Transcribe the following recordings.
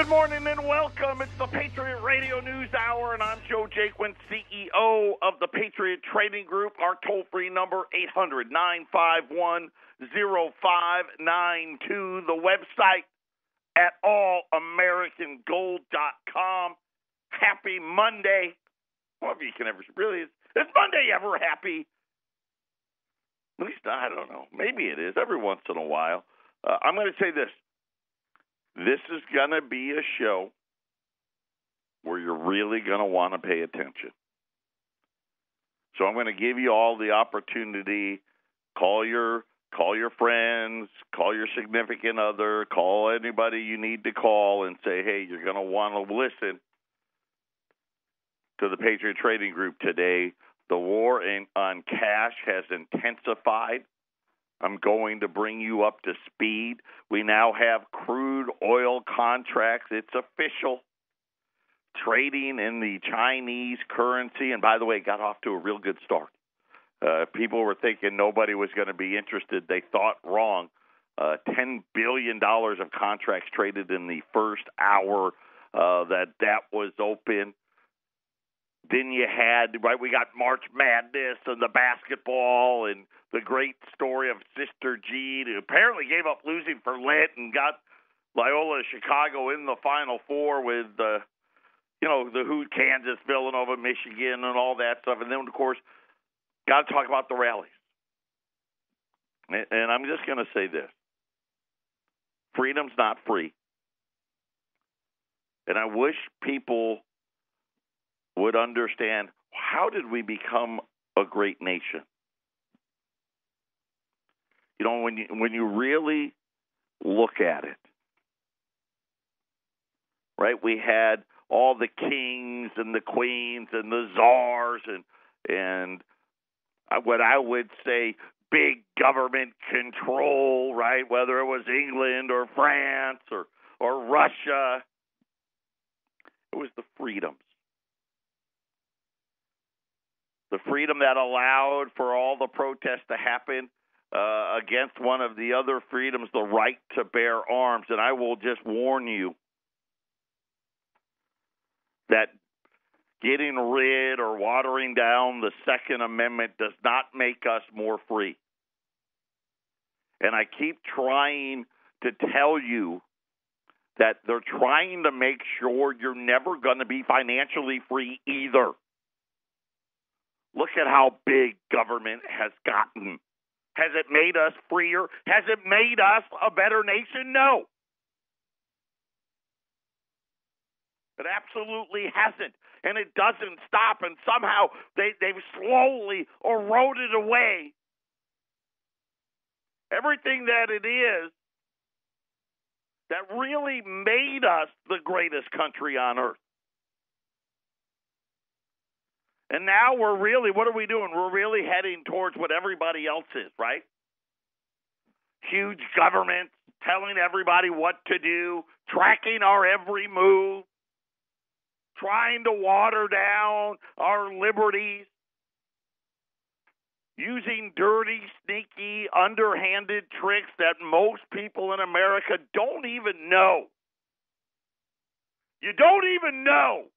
Good morning and welcome. It's the Patriot Radio News Hour, and I'm Joe Jaquin, CEO of the Patriot Trading Group. Our toll-free number, 800-951-0592. The website at allamericangold.com. Happy Monday. Well, if you can ever, really, is Monday ever happy? At least, I don't know. Maybe it is every once in a while. I'm going to say this. This is going to be a show where you're really going to want to pay attention. So I'm going to give you all the opportunity. Call your friends, call your significant other, call anybody you need to call and say, hey, you're going to want to listen to the Patriot Trading Group today. The war on cash has intensified. I'm going to bring you up to speed. We now have crude oil contracts. It's official. Trading in the Chinese currency. And by the way, it got off to a real good start. People were thinking nobody was going to be interested. They thought wrong. $10 billion of contracts traded in the first hour that was open. Then you had, right, we got March Madness and the basketball and the great story of Sister Jean, who apparently gave up losing for Lent and got Loyola Chicago in the Final Four with, the Hoot, Kansas, Villanova, Michigan, and all that stuff. And then, of course, got to talk about the rallies. And I'm just going to say this. Freedom's not free. And I wish people would understand, how did we become a great nation? You know, when you really look at it, right? We had all the kings and the queens and the czars and what I would say big government control, right? Whether it was England or France or Russia, it was the freedoms. The freedom that allowed for all the protests to happen against one of the other freedoms, the right to bear arms. And I will just warn you that getting rid or watering down the Second Amendment does not make us more free. And I keep trying to tell you that they're trying to make sure you're never going to be financially free either. Look at how big government has gotten. Has it made us freer? Has it made us a better nation? No. It absolutely hasn't. And it doesn't stop. And somehow they've slowly eroded away everything that it is that really made us the greatest country on earth. And now what are we doing? We're really heading towards what everybody else is, right? Huge government telling everybody what to do, tracking our every move, trying to water down our liberties, using dirty, sneaky, underhanded tricks that most people in America don't even know. You don't even know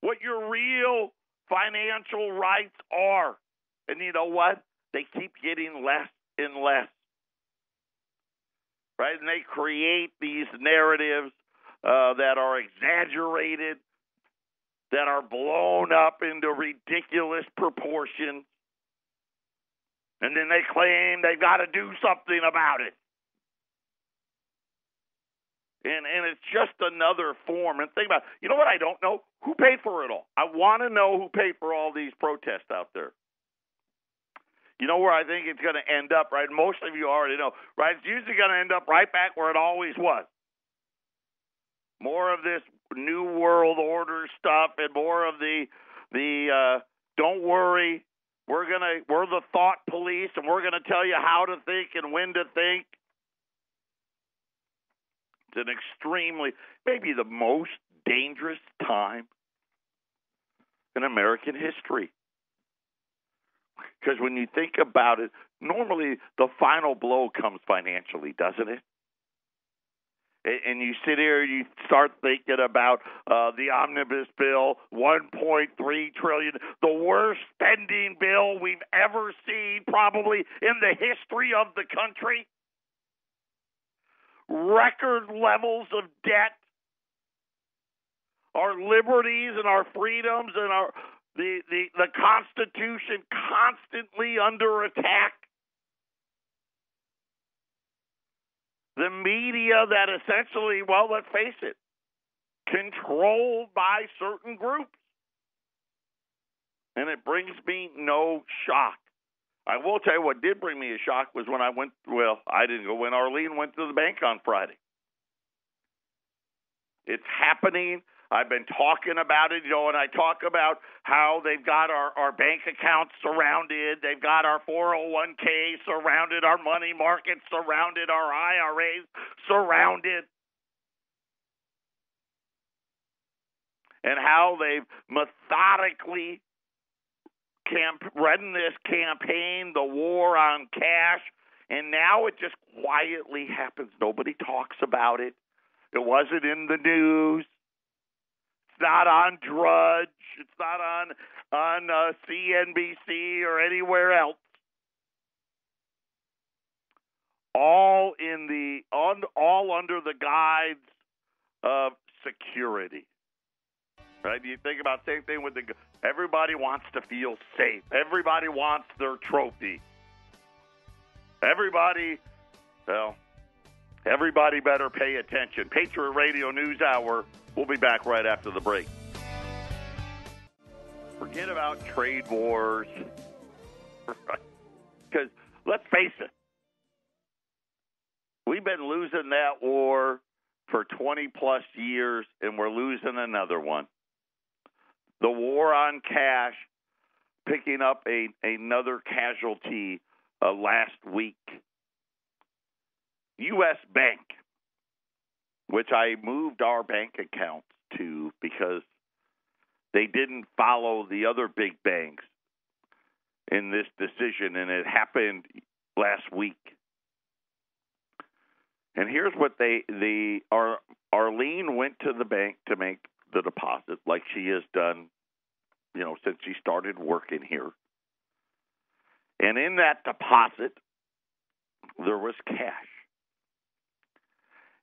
what your real financial rights are. And you know what? They keep getting less and less. Right? And they create these narratives that are exaggerated, that are blown up into ridiculous proportions. And then they claim they've got to do something about it. And it's just another form. And think about it. You know what I don't know? Who paid for it all? I want to know who paid for all these protests out there. You know where I think it's going to end up, right? Most of you already know, right? It's usually going to end up right back where it always was. More of this New World Order stuff and more of the don't worry, we're the thought police and we're going to tell you how to think and when to think. It's an extremely, maybe the most dangerous time in American history. Because when you think about it, normally the final blow comes financially, doesn't it? and you sit here, you start thinking about the omnibus bill, $1.3 trillion, the worst spending bill we've ever seen probably in the history of the country. Record levels of debt. Our liberties and our freedoms and the Constitution constantly under attack. The media that essentially, well, let's face it, controlled by certain groups. And it brings me no shock. I will tell you what did bring me a shock was when I didn't go, when Arlene went to the bank on Friday. It's happening. I've been talking about it, and I talk about how they've got our bank accounts surrounded. They've got our 401k surrounded, our money markets surrounded, our IRAs surrounded. And how they've methodically run this campaign, the war on cash, and now it just quietly happens. Nobody talks about it. It wasn't in the news. It's not on Drudge. It's not on CNBC or anywhere else. All under the guise of security. Right? You think about the same thing with everybody wants to feel safe. Everybody wants their trophy. Everybody better pay attention. Patriot Radio News Hour. We'll be back right after the break. Forget about trade wars. Because let's face it, we've been losing that war for 20-plus years, and we're losing another one. The war on cash, picking up another casualty last week. U.S. Bank, which I moved our bank accounts to because they didn't follow the other big banks in this decision, and it happened last week. And here's what Arlene went to the bank to make the deposit like she has done, since she started working here. And in that deposit, there was cash.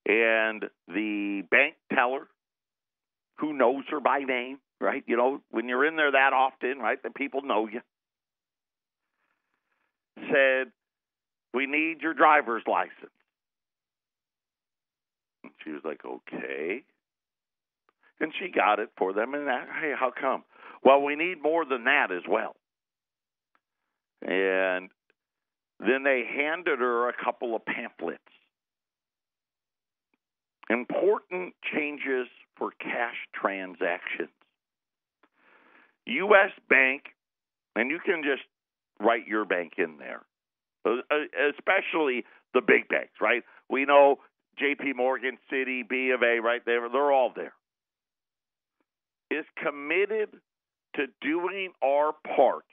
And the bank teller, who knows her by name, right? When you're in there that often, right, the people know you, said, "We need your driver's license." And she was like, "Okay." And she got it for them. And hey, how come? Well, we need more than that as well. And then they handed her a couple of pamphlets. Important changes for cash transactions. U.S. Bank, and you can just write your bank in there, especially the big banks, right? We know J.P. Morgan, Citi, B of A, right? They're all there. Is committed to doing our part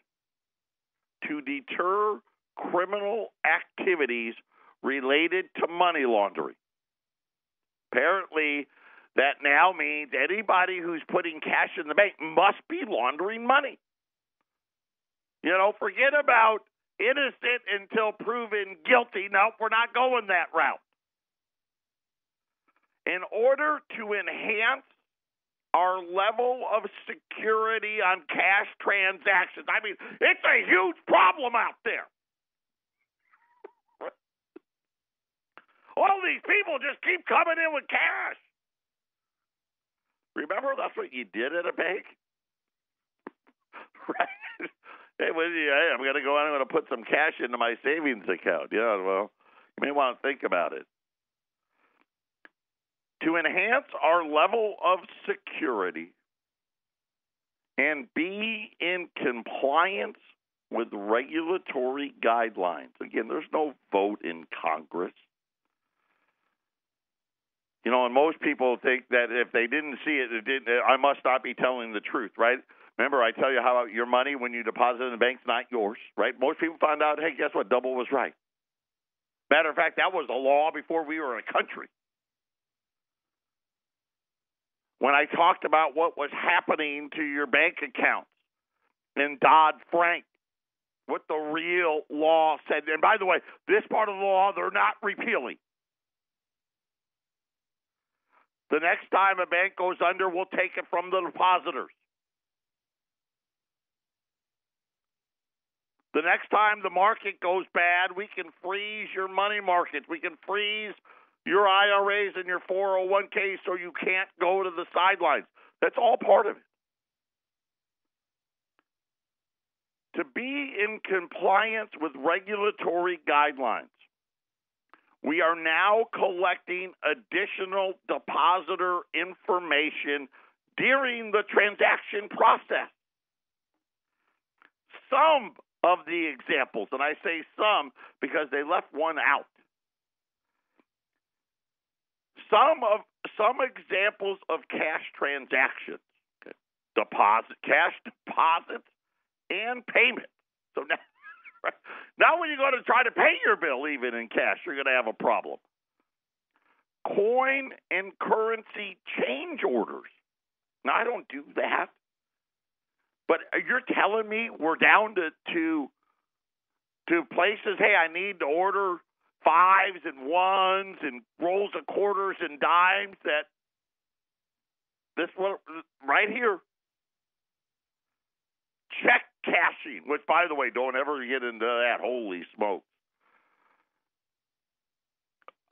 to deter criminal activities related to money laundering. Apparently, that now means anybody who's putting cash in the bank must be laundering money. Forget about innocent until proven guilty. No, we're not going that route. In order to enhance our level of security on cash transactions, I mean, it's a huge problem out there. All these people just keep coming in with cash. Remember, that's what you did at a bank? Right? Hey, I'm going to go out and I'm going to put some cash into my savings account. Yeah, well, you may want to think about it. To enhance our level of security and be in compliance with regulatory guidelines. Again, there's no vote in Congress. And most people think that if they didn't see it, I must not be telling the truth, right? Remember, I tell you how your money, when you deposit in the bank's not yours, right? Most people find out, hey, guess what? Double was right. Matter of fact, that was the law before we were a country. when I talked about what was happening to your bank accounts in Dodd-Frank, what the real law said. And by the way, this part of the law, they're not repealing. The next time a bank goes under, we'll take it from the depositors. The next time the market goes bad, we can freeze your money markets. We can freeze your IRAs and your 401ks so you can't go to the sidelines. That's all part of it. To be in compliance with regulatory guidelines, we are now collecting additional depositor information during the transaction process. Some of the examples, and I say some because they left one out. Some examples of cash transactions, okay. Cash deposits, and payment. So now when you go to try to pay your bill, even in cash, you're going to have a problem. Coin and currency change orders. Now, I don't do that. But you're telling me we're down to places, hey, I need to order fives and ones and rolls of quarters and dimes, that this one right here. Check cashing, which, by the way, don't ever get into that. Holy smoke.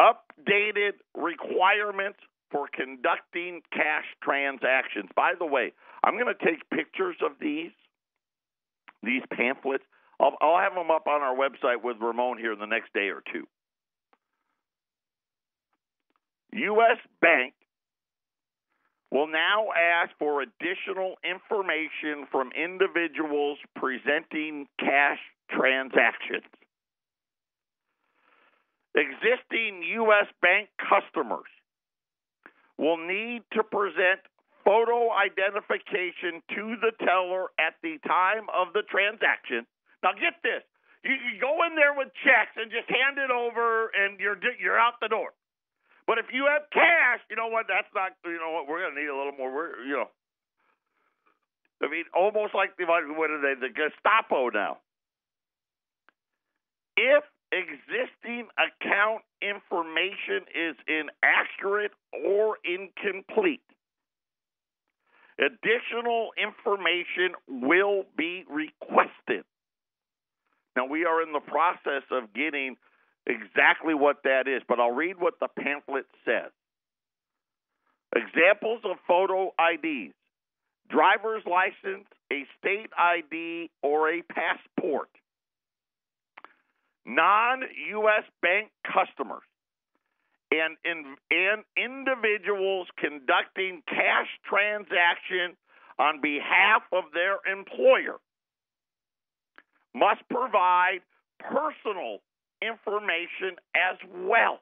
Updated requirements for conducting cash transactions. By the way, I'm going to take pictures of these pamphlets. I'll have them up on our website with Ramon here in the next day or two. U.S. Bank will now ask for additional information from individuals presenting cash transactions. Existing U.S. Bank customers will need to present photo identification to the teller at the time of the transaction. Now get this. You go in there with checks and just hand it over and you're out the door. But if you have cash, you know what? That's not, we're going to need a little more, I mean, almost like the Gestapo now. If existing account information is inaccurate or incomplete, additional information will be requested. Now, we are in the process of getting exactly what that is, but I'll read what the pamphlet says. Examples of photo IDs: driver's license, a state ID, or a passport. Non-U.S. bank customers and individuals conducting cash transaction on behalf of their employer must provide personal information as well.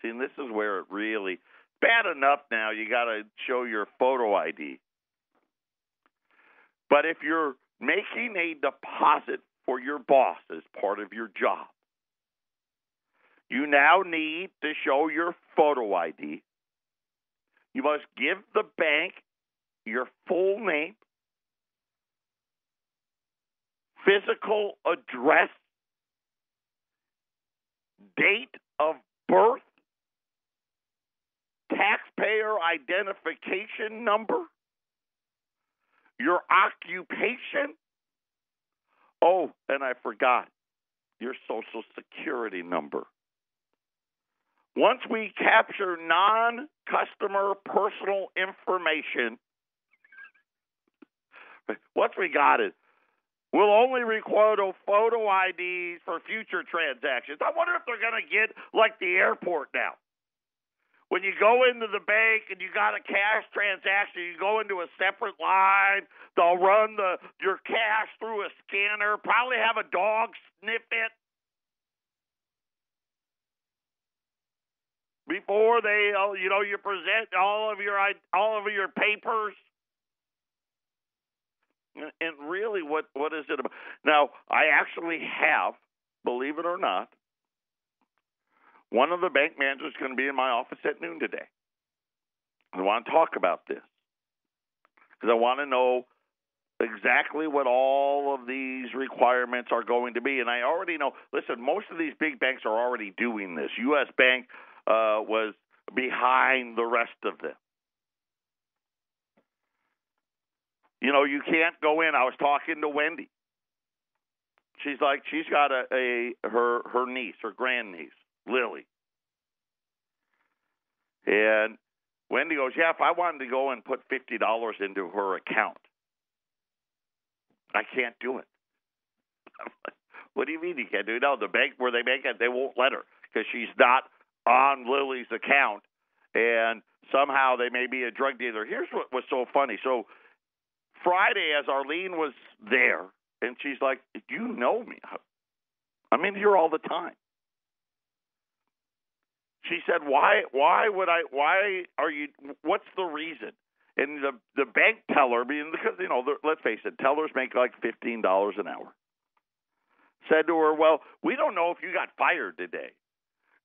See, and this is where it really bad enough now. You got to show your photo ID. But if you're making a deposit for your boss as part of your job, you now need to show your photo ID. You must give the bank your full name, physical address, date of birth, taxpayer identification number, your occupation. Oh, and I forgot, your Social Security number. Once we capture non-customer personal information, once we got it, we'll only require photo IDs for future transactions. I wonder if they're going to get like the airport now. When you go into the bank and you got a cash transaction, you go into a separate line. They'll run your cash through a scanner, probably have a dog sniff it before they, you present all of your papers. And really, what is it about? Now, I actually have, believe it or not, one of the bank managers is going to be in my office at noon today. I want to talk about this because I want to know exactly what all of these requirements are going to be. And I already know, listen, most of these big banks are already doing this. U.S. Bank was behind the rest of them. You know, you can't go in. I was talking to Wendy. She's like, she's got her niece, her grandniece, Lily. And Wendy goes, yeah, if I wanted to go and put $50 into her account, I can't do it. What do you mean you can't do it? No, the bank where they make it, they won't let her because she's not on Lily's account, and somehow they may be a drug dealer. Here's what was so funny. So Friday, as Arlene was there, and she's like, you know me. I'm in here all the time. She said, why are you, what's the reason? And the bank teller, because, you know, let's face it, tellers make like $15 an hour, said to her, well, we don't know if you got fired today.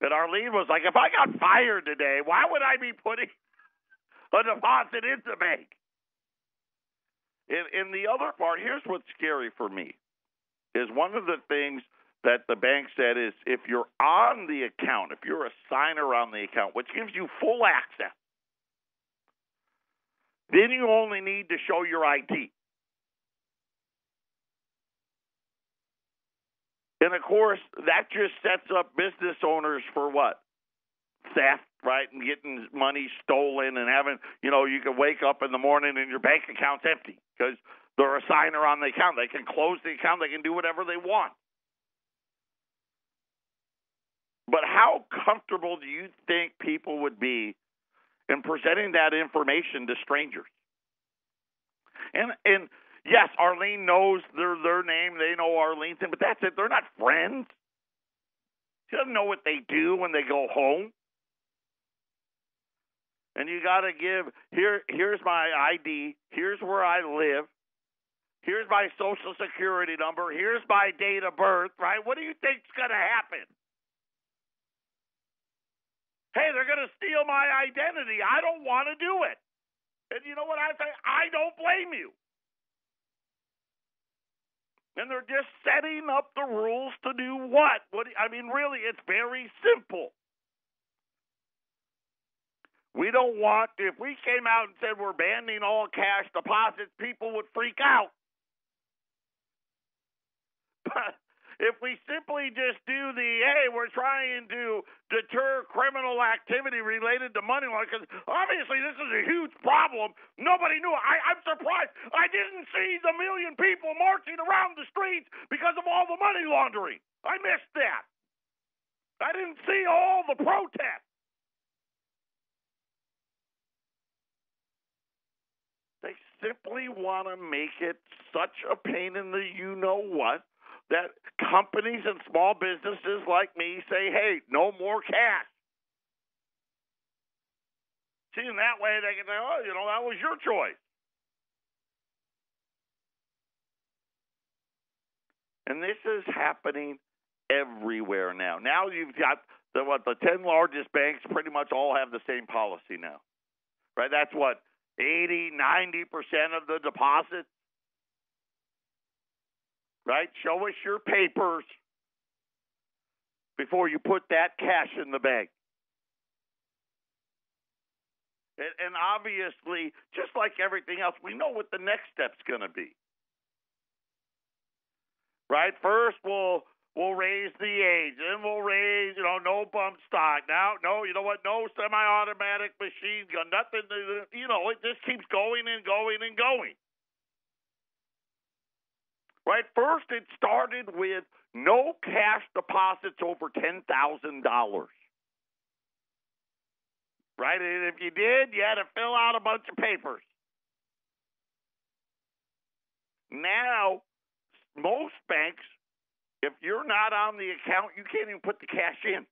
And Arlene was like, if I got fired today, why would I be putting a deposit in the bank? And the other part, here's what's scary for me, is one of the things that the bank said is if you're on the account, if you're a signer on the account, which gives you full access, then you only need to show your ID. And, of course, that just sets up business owners for what? Theft, right, and getting money stolen and having, you know, you can wake up in the morning and your bank account's empty because they're a signer on the account. They can close the account. They can do whatever they want. But how comfortable do you think people would be in presenting that information to strangers? And yes, Arlene knows their name. They know Arlene's name, but that's it. They're not friends. She doesn't know what they do when they go home. And you got to give, here's my ID. Here's where I live. Here's my Social Security number. Here's my date of birth, right? What do you think's going to happen? Hey, they're going to steal my identity. I don't want to do it. And you know what I say? I don't blame you. And they're just setting up the rules to do what? Really, it's very simple. We don't want, if we came out and said we're banning all cash deposits, people would freak out. But if we simply just do hey, we're trying to deter criminal activity related to money laundering, because obviously this is a huge problem. Nobody knew. I'm surprised. I didn't see the million people marching around the streets because of all the money laundering. I missed that. I didn't see all the protests. They simply want to make it such a pain in the you-know-what that companies and small businesses like me say, hey, no more cash. See, in that way they can say, oh, that was your choice. And this is happening everywhere now. Now you've got the 10 largest banks pretty much all have the same policy now. Right? That's what, 80, 90% of the deposits. Right? Show us your papers before you put that cash in the bank. And obviously, just like everything else, we know what the next step's going to be. Right? First, we'll raise the age. Then we'll raise, no bump stock. Now, no, you know what? No semi-automatic machine gun. Nothing. It just keeps going and going and going. Right? First, it started with no cash deposits over $10,000. Right? And if you did, you had to fill out a bunch of papers. Now, most banks, if you're not on the account, you can't even put the cash in.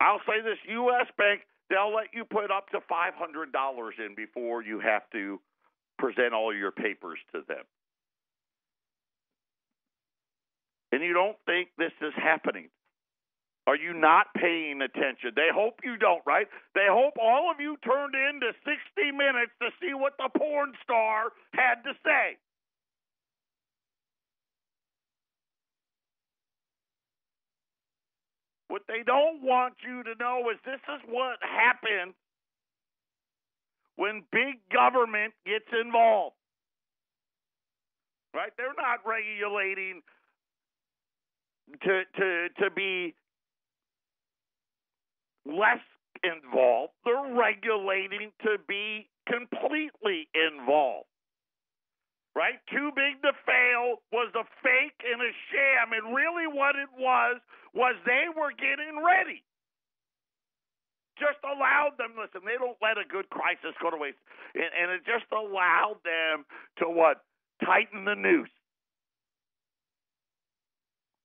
I'll say this, U.S. Bank, they'll let you put up to $500 in before you have to present all your papers to them. And you don't think this is happening. Are you not paying attention? They hope you don't, right? They hope all of you turned in to 60 Minutes to see what the porn star had to say. What they don't want you to know is this is what happens when big government gets involved. Right? They're not regulating to be less involved. They're regulating to be completely involved. Right? Too big to fail was a fake and a sham. And really what it was they were getting ready. Just allowed them, listen, they don't let a good crisis go to waste. And it just allowed them to what? Tighten the noose.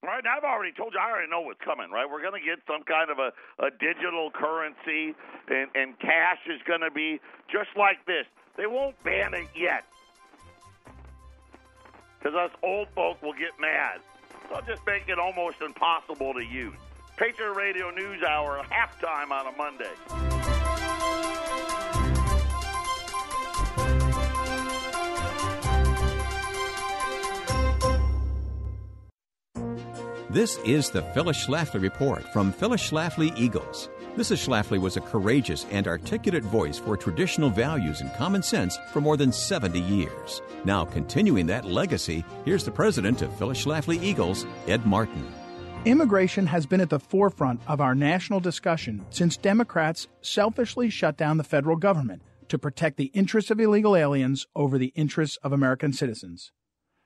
Right? I've already told you, I already know what's coming, right? We're going to get some kind of a digital currency, and cash is going to be just like this. They won't ban it yet, because us old folk will get mad. They'll just make it almost impossible to use. Patriot Radio News Hour, halftime on a Monday. This is the Phyllis Schlafly Report from Phyllis Schlafly Eagles. Mrs. Schlafly was a courageous and articulate voice for traditional values and common sense for more than 70 years. Now, continuing that legacy, here's the president of Phyllis Schlafly Eagles, Ed Martin. Immigration has been at the forefront of our national discussion since Democrats selfishly shut down the federal government to protect the interests of illegal aliens over the interests of American citizens.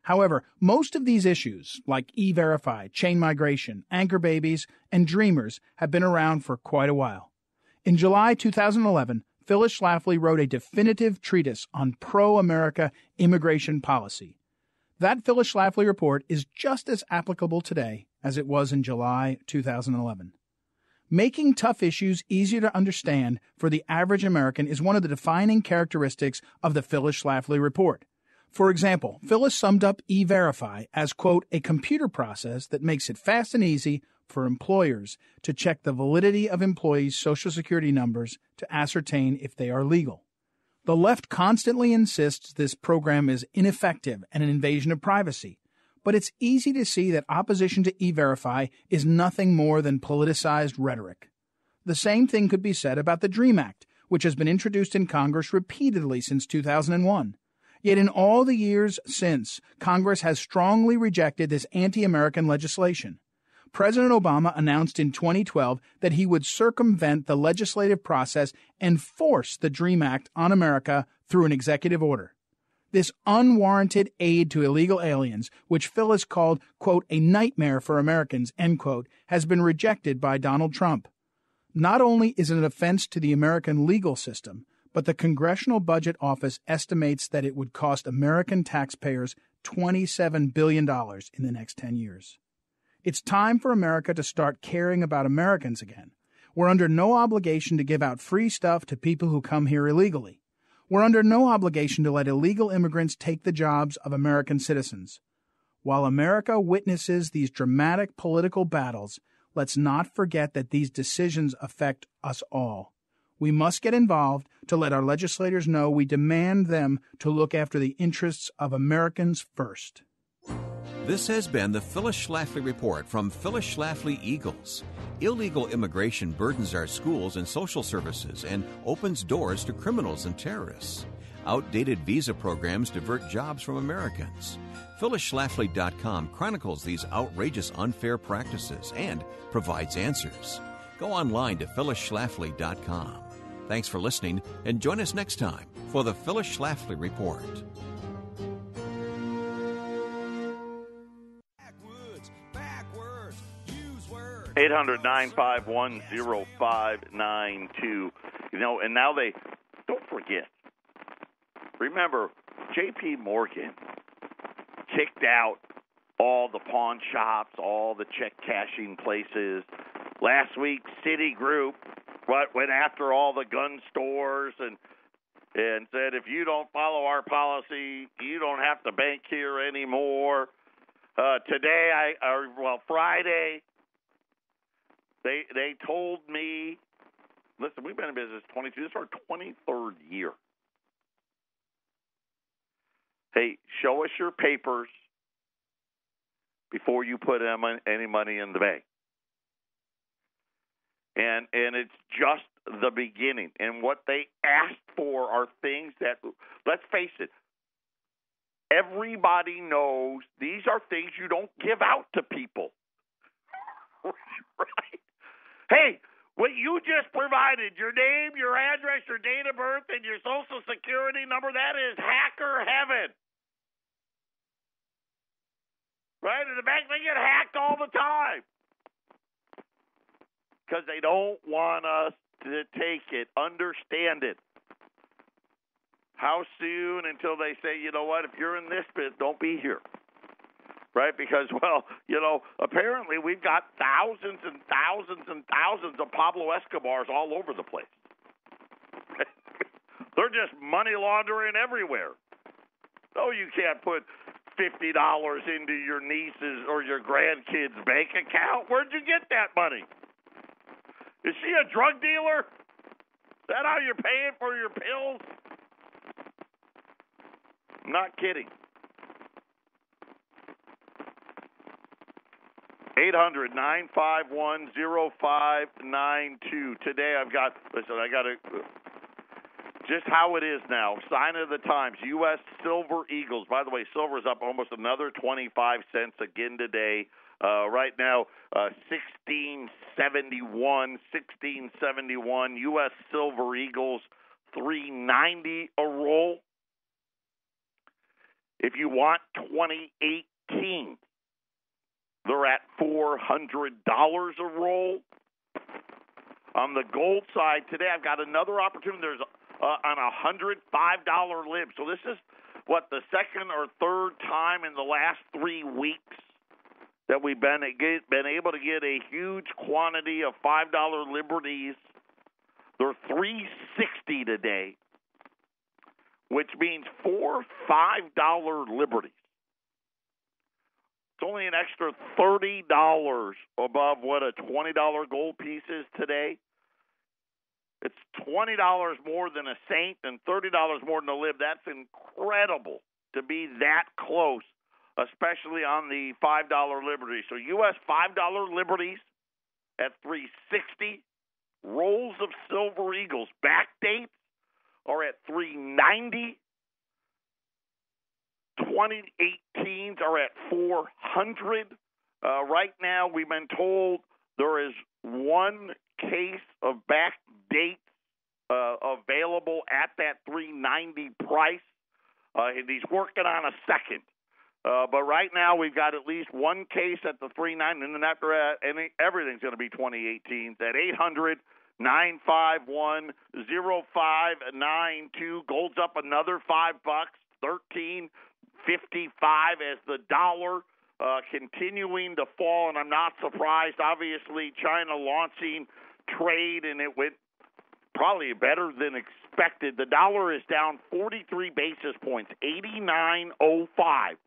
However, most of these issues, like E-Verify, chain migration, anchor babies, and Dreamers, have been around for quite a while. In July 2011, Phyllis Schlafly wrote a definitive treatise on pro-America immigration policy. That Phyllis Schlafly report is just as applicable today as it was in July 2011. Making tough issues easier to understand for the average American is one of the defining characteristics of the Phyllis Schlafly report. For example, Phyllis summed up E-Verify as, quote, a computer process that makes it fast and easy for employers to check the validity of employees' Social Security numbers to ascertain if they are legal. The left constantly insists this program is ineffective and an invasion of privacy, but it's easy to see that opposition to E-Verify is nothing more than politicized rhetoric. The same thing could be said about the DREAM Act, which has been introduced in Congress repeatedly since 2001. Yet in all the years since, Congress has strongly rejected this anti-American legislation. President Obama announced in 2012 that he would circumvent the legislative process and force the DREAM Act on America through an executive order. This unwarranted aid to illegal aliens, which Phyllis called, quote, a nightmare for Americans, end quote, has been rejected by Donald Trump. Not only is it an offense to the American legal system, but the Congressional Budget Office estimates that it would cost American taxpayers $27 billion in the next 10 years. It's time for America to start caring about Americans again. We're under no obligation to give out free stuff to people who come here illegally. We're under no obligation to let illegal immigrants take the jobs of American citizens. While America witnesses these dramatic political battles, let's not forget that these decisions affect us all. We must get involved to let our legislators know we demand them to look after the interests of Americans first. This has been the Phyllis Schlafly Report from Phyllis Schlafly Eagles. Illegal immigration burdens our schools and social services and opens doors to criminals and terrorists. Outdated visa programs divert jobs from Americans. PhyllisSchlafly.com chronicles these outrageous unfair practices and provides answers. Go online to PhyllisSchlafly.com. Thanks for listening, and join us next time for the Phyllis Schlafly Report. 800-951-0592. And now they, don't forget, remember, J.P. Morgan kicked out all the pawn shops, all the check cashing places. Last week, Citigroup went after all the gun stores and said, if you don't follow our policy, you don't have to bank here anymore. Friday, They told me, listen, we've been in business 22. This is our 23rd year. Hey, show us your papers before you put any money in the bank. And it's just the beginning. And what they asked for are things that, let's face it, everybody knows these are things you don't give out to people. Right? Hey, what you just provided, your name, your address, your date of birth, and your social security number, that is hacker heaven. Right? And the bank, they get hacked all the time. Because they don't want us to take it, understand it. How soon until they say, you know what, if you're in this bit, don't be here. Right? Because, well, apparently we've got thousands and thousands and thousands of Pablo Escobars all over the place. They're just money laundering everywhere. No, you can't put $50 into your niece's or your grandkid's bank account. Where'd you get that money? Is she a drug dealer? Is that how you're paying for your pills? I'm not kidding. 800-951-0592. Today I got just how it is now. Sign of the times. U.S. Silver Eagles. By the way, silver is up almost another 25 cents again today. Right now, 1671. U.S. Silver Eagles, $3.90 a roll. If you want 2018, they're at $400 a roll. On the gold side today, I've got another opportunity. There's on a $105 lib. So this is, the second or third time in the last 3 weeks that we've been able to get a huge quantity of $5 liberties. They're $3.60 today, which means 4 $5 liberties. It's only an extra $30 above what a $20 gold piece is today. It's $20 more than a Saint and $30 more than a lib. That's incredible to be that close, especially on the $5 liberties. So U.S. $5 liberties at $3.60. Rolls of Silver Eagles back dates are at $3.90. 2018s are at $400. Right now, we've been told there is one case of back dates available at that $3.90 price. And he's working on a second. But right now, we've got at least one case at the $3.90, and then after that, everything's going to be 2018s at 800-951-0592. Gold's up another $5, $13.55 as the dollar continuing to fall, and I'm not surprised. Obviously, China launching trade, and it went probably better than expected. The dollar is down 43 basis points, 89.05.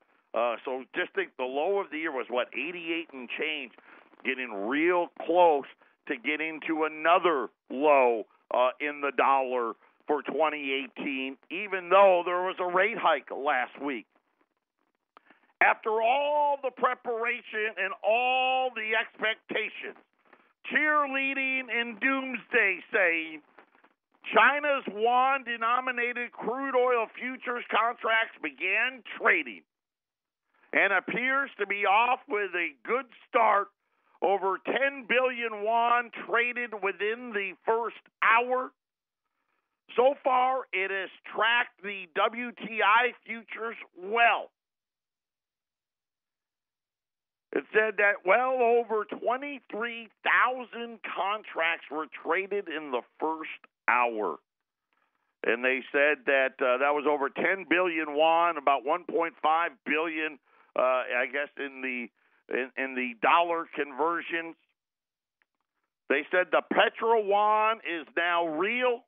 So just think the low of the year was, 88 and change, getting real close to getting to another low in the dollar for 2018, even though there was a rate hike last week. After all the preparation and all the expectations, cheerleading and doomsday saying, China's yuan-denominated crude oil futures contracts began trading and appears to be off with a good start. Over 10 billion yuan traded within the first hour. So far, it has tracked the WTI futures well. It said that well over 23,000 contracts were traded in the first hour. And they said that that was over 10 billion yuan, about 1.5 billion, I guess, in the dollar conversions. They said the petro-yuan is now real,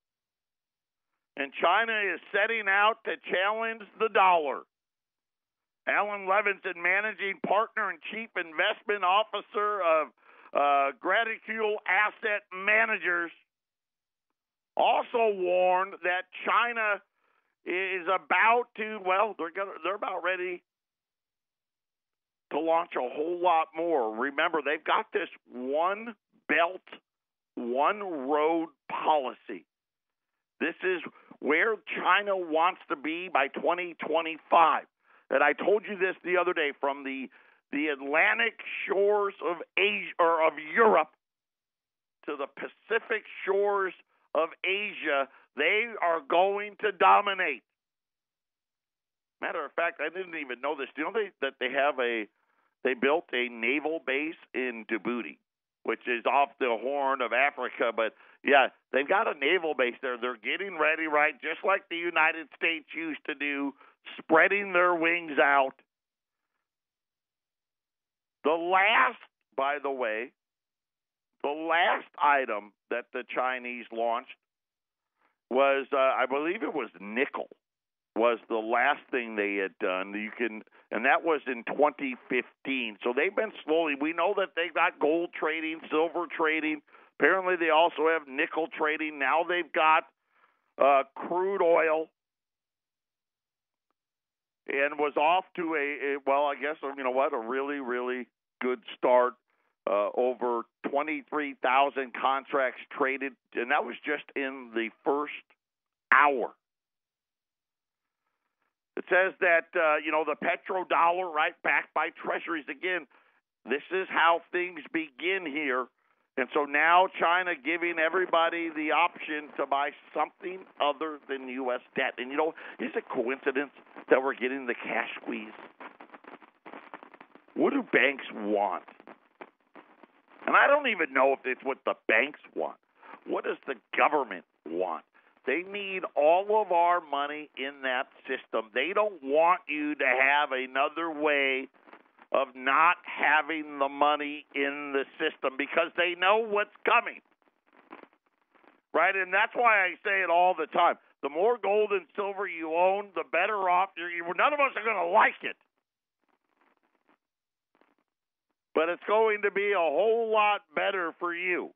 and China is setting out to challenge the dollar. Alan Levinson, managing partner and chief investment officer of Graticule Asset Managers also warned that China is about to, well, they're about ready to launch a whole lot more. Remember, they've got this one belt, one road policy. This is where China wants to be by 2025. And I told you this the other day, from the Atlantic shores of Asia, or of Europe, to the Pacific shores of Asia, they are going to dominate. Matter of fact, I didn't even know this. Do you know that they built a naval base in Djibouti, which is off the Horn of Africa? But yeah, they've got a naval base there. They're getting ready, right, just like the United States used to do, spreading their wings out. By the way, the last item that the Chinese launched was, I believe it was nickel, was the last thing they had done. And that was in 2015. So they've been slowly. We know that they've got gold trading, silver trading. Apparently, they also have nickel trading. Now they've got crude oil, and was off to a really, really good start. Over 23,000 contracts traded, and that was just in the first hour. It says that, the petrodollar, right, backed by treasuries. Again, this is how things begin here. And so now China giving everybody the option to buy something other than U.S. debt. And, is it coincidence that we're getting the cash squeeze? What do banks want? And I don't even know if it's what the banks want. What does the government want? They need all of our money in that system. They don't want you to have another way of not having the money in the system, because they know what's coming. Right? And that's why I say it all the time. The more gold and silver you own, the better off none of us are going to like it. But it's going to be a whole lot better for you.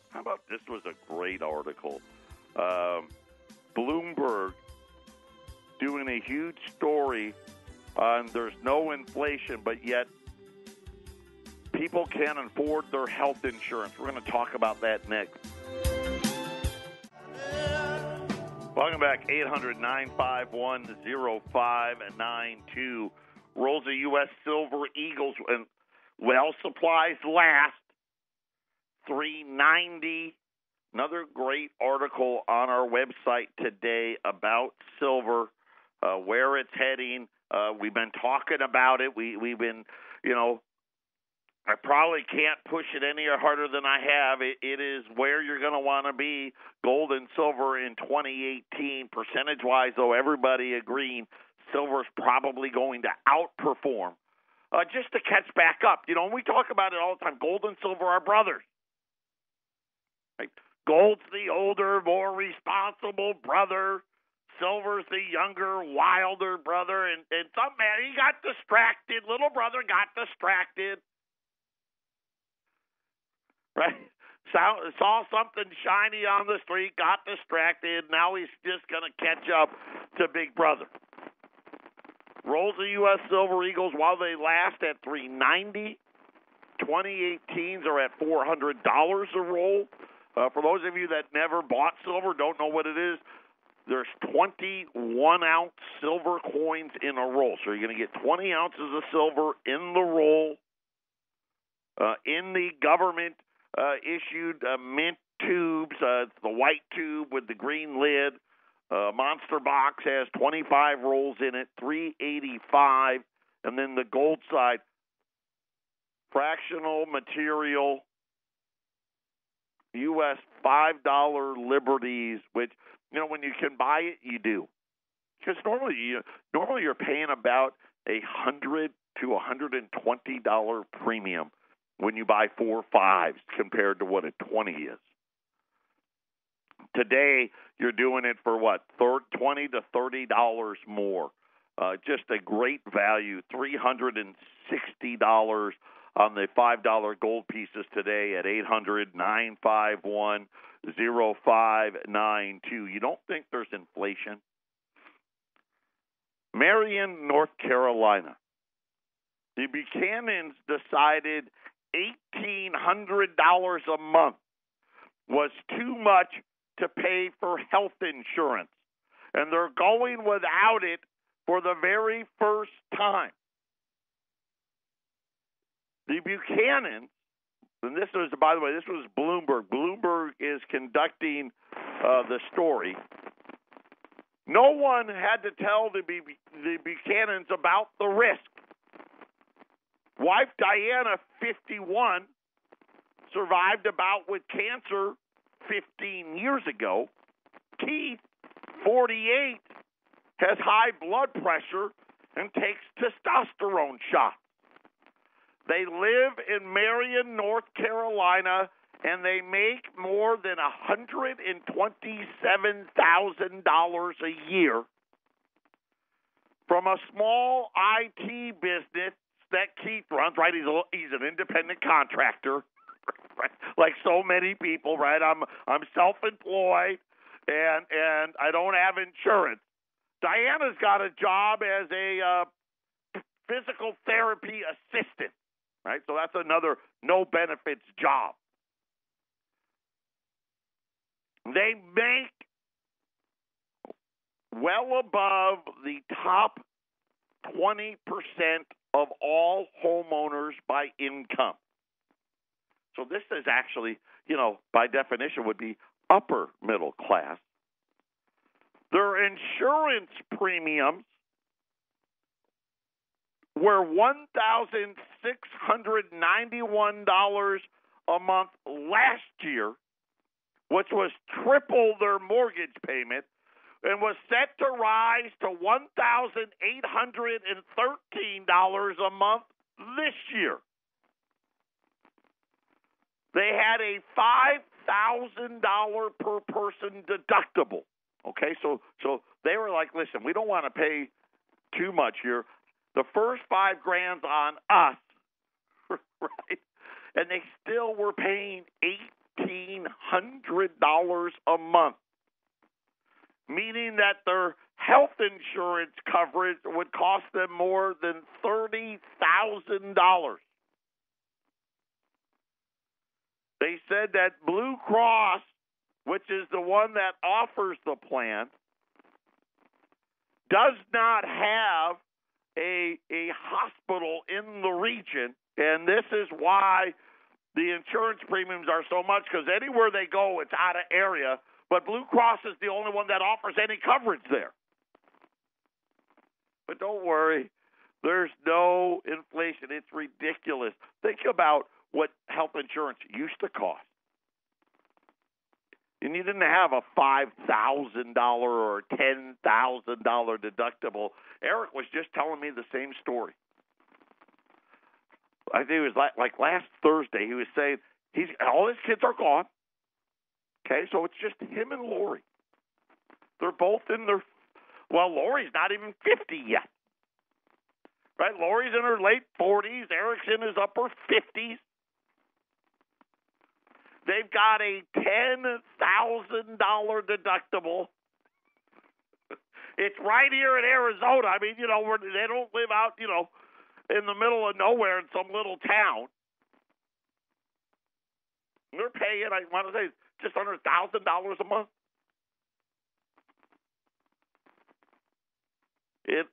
How about this? Was a great article. Bloomberg doing a huge story on there's no inflation, but yet people can't afford their health insurance. We're going to talk about that next. Welcome back, 800-951-0592. Rolls of U.S. Silver Eagles, and well supplies last. $3.90. Another great article on our website today about silver, where it's heading. We've been talking about it. We've been, I probably can't push it any harder than I have. It is where you're going to want to be, gold and silver in 2018. Percentage-wise, though, everybody agreeing silver's probably going to outperform just to catch back up. And we talk about it all the time. Gold and silver are brothers. Right? Gold's the older, more responsible brother. Silver's the younger, wilder brother. And some man, he got distracted. Little brother got distracted. Right? Saw something shiny on the street, got distracted. Now he's just going to catch up to big brother. Rolls of U.S. Silver Eagles, while they last at $3.90, 2018s are at $400 a roll. For those of you that never bought silver, don't know what it is, there's 21-ounce silver coins in a roll. So you're going to get 20 ounces of silver in the roll. In the government-issued mint tubes, it's the white tube with the green lid. Monster Box has 25 rolls in it, $3.85. And then the gold side, fractional material, U.S. $5 Liberties, which, when you can buy it, you do. Because normally you're paying about $100 to $120 premium when you buy 4 5s compared to what a 20 is. Today, you're doing it for what, $20 to $30 more. Just a great value, $360. on the $5 gold pieces today at 800-951-0592. You don't think there's inflation? Marion, North Carolina. The Buchanans decided $1,800 a month was too much to pay for health insurance, and they're going without it for the very first time. The Buchanans, and this was, by the way, this was Bloomberg. Bloomberg is conducting the story. No one had to tell the Buchanans about the risk. Wife Diana, 51, survived a bout with cancer 15 years ago. Keith, 48, has high blood pressure and takes testosterone shots. They live in Marion, North Carolina, and they make more than $127,000 a year from a small IT business that Keith runs, right? He's an independent contractor, right? Like so many people, right? I'm self-employed, and I don't have insurance. Diana's got a job as a physical therapy assistant, right? So that's another no benefits job. They make well above the top 20% of all homeowners by income. So this is actually, by definition would be upper middle class. Their insurance premiums were $1,691 a month last year, which was triple their mortgage payment, and was set to rise to $1,813 a month this year. They had a $5,000 per person deductible. Okay, so they were like, listen, we don't want to pay too much here. The first $5,000 on us, right? And they still were paying $1,800 a month, meaning that their health insurance coverage would cost them more than $30,000. They said that Blue Cross, which is the one that offers the plan, does not have a hospital in the region, and this is why the insurance premiums are so much, because anywhere they go, it's out of area. But Blue Cross is the only one that offers any coverage there. But don't worry, there's no inflation. It's ridiculous. Think about what health insurance used to cost. And you didn't have a $5,000 or $10,000 deductible. Eric was just telling me the same story. I think it was like last Thursday. He was saying all his kids are gone. Okay, so it's just him and Lori. They're both in their, Lori's not even 50 yet. Right? Lori's in her late 40s. Eric's in his upper 50s. They've got a $10,000 deductible. It's right here in Arizona. I mean, they don't live out, in the middle of nowhere in some little town. They're paying, I want to say, just under $1,000 a month.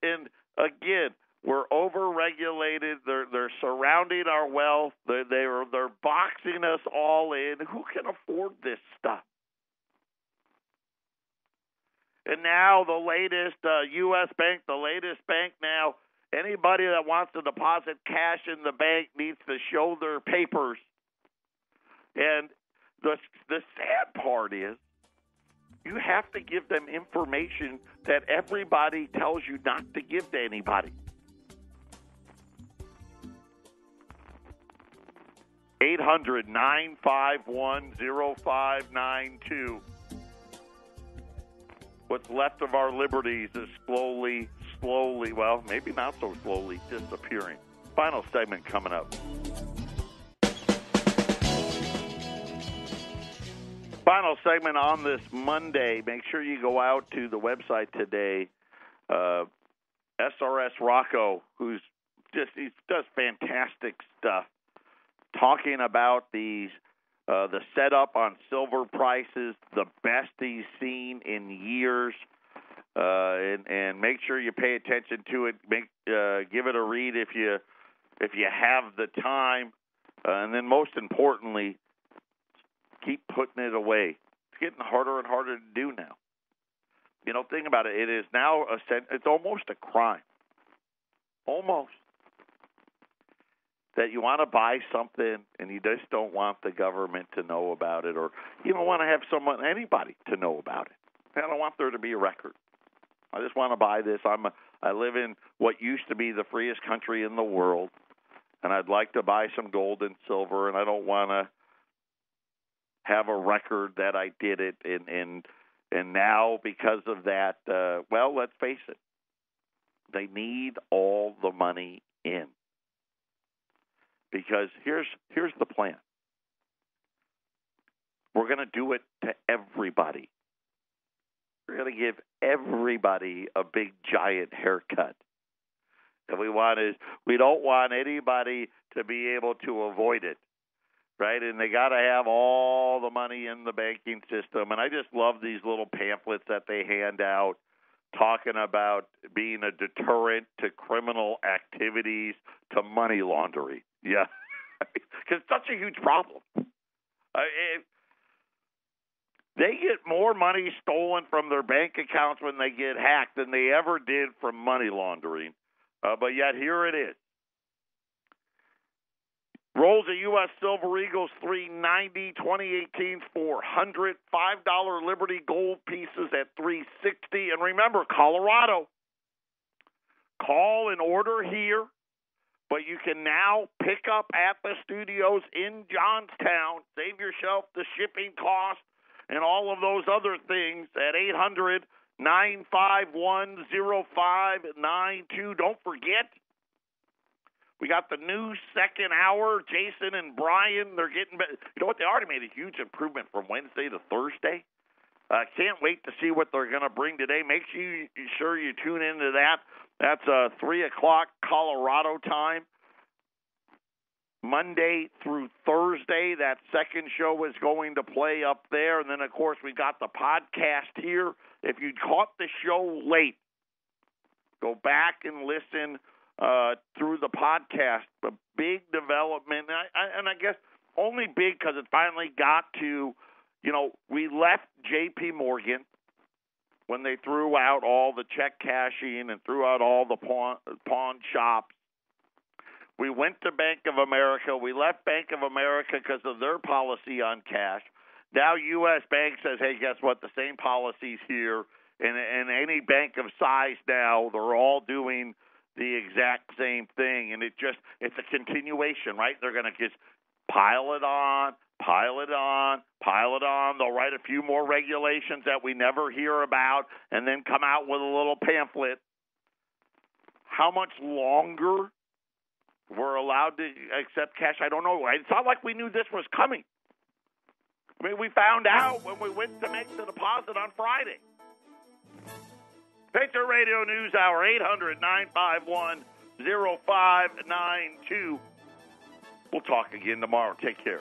And again, we're overregulated. They're surrounding our wealth. They're boxing us all in. Who can afford this stuff? And now the latest U.S. bank, the latest bank now, anybody that wants to deposit cash in the bank needs to show their papers. And the sad part is you have to give them information that everybody tells you not to give to anybody. 800-951-0592. What's left of our liberties is slowly, maybe not so slowly, disappearing. Final segment coming up. Final segment on this Monday. Make sure you go out to the website today. SRS Rocco, he does fantastic stuff, talking about the setup on silver prices, the best he's seen in years, and make sure you pay attention to it. Give it a read if you have the time, and then most importantly, keep putting it away. It's getting harder and harder to do now. Think about it. It is now it's almost a crime. Almost. That you want to buy something and you just don't want the government to know about it, or you don't want to have anybody to know about it. I don't want there to be a record. I just want to buy this. I live in what used to be the freest country in the world, and I'd like to buy some gold and silver, and I don't want to have a record that I did it, and now because of that, let's face it, they need all the money in. Because here's the plan. We're going to do it to everybody. We're going to give everybody a big giant haircut. And we don't want anybody to be able to avoid it. Right? And they got to have all the money in the banking system. And I just love these little pamphlets that they hand out talking about being a deterrent to criminal activities, to money laundering. Yeah. Because it's such a huge problem. They get more money stolen from their bank accounts when they get hacked than they ever did from money laundering. But yet here it is. Rolls of U.S. Silver Eagles $390, 2018 $400, $5 Liberty Gold pieces at $360. And remember, Colorado, call and order here, but you can now pick up at the studios in Johnstown. Save yourself the shipping cost and all of those other things at 800-951-0592. Don't forget, we got the new second hour. Jason and Brian, they're getting better. You know what? They already made a huge improvement from Wednesday to Thursday. Can't wait to see what they're going to bring today. Make sure you tune into that. That's 3 o'clock Colorado time. Monday through Thursday, that second show is going to play up there. And then, of course, we got the podcast here. If you caught the show late, go back and listen through the podcast. A big development, and I guess only big because it finally got to, we left J.P. Morgan when they threw out all the check cashing and threw out all the pawn shops. We went to Bank of America. We left Bank of America because of their policy on cash. Now U.S. Bank says, hey, guess what? The same policies here. And any bank of size now, they're all doing the exact same thing. And it's a continuation, right? They're going to just pile it on. They'll write a few more regulations that we never hear about and then come out with a little pamphlet. How much longer we're allowed to accept cash, I don't know. It's not like we knew this was coming. I mean, we found out when we went to make the deposit on Friday. Patriot Radio News Hour, 800-951-0592. We'll talk again tomorrow. Take care.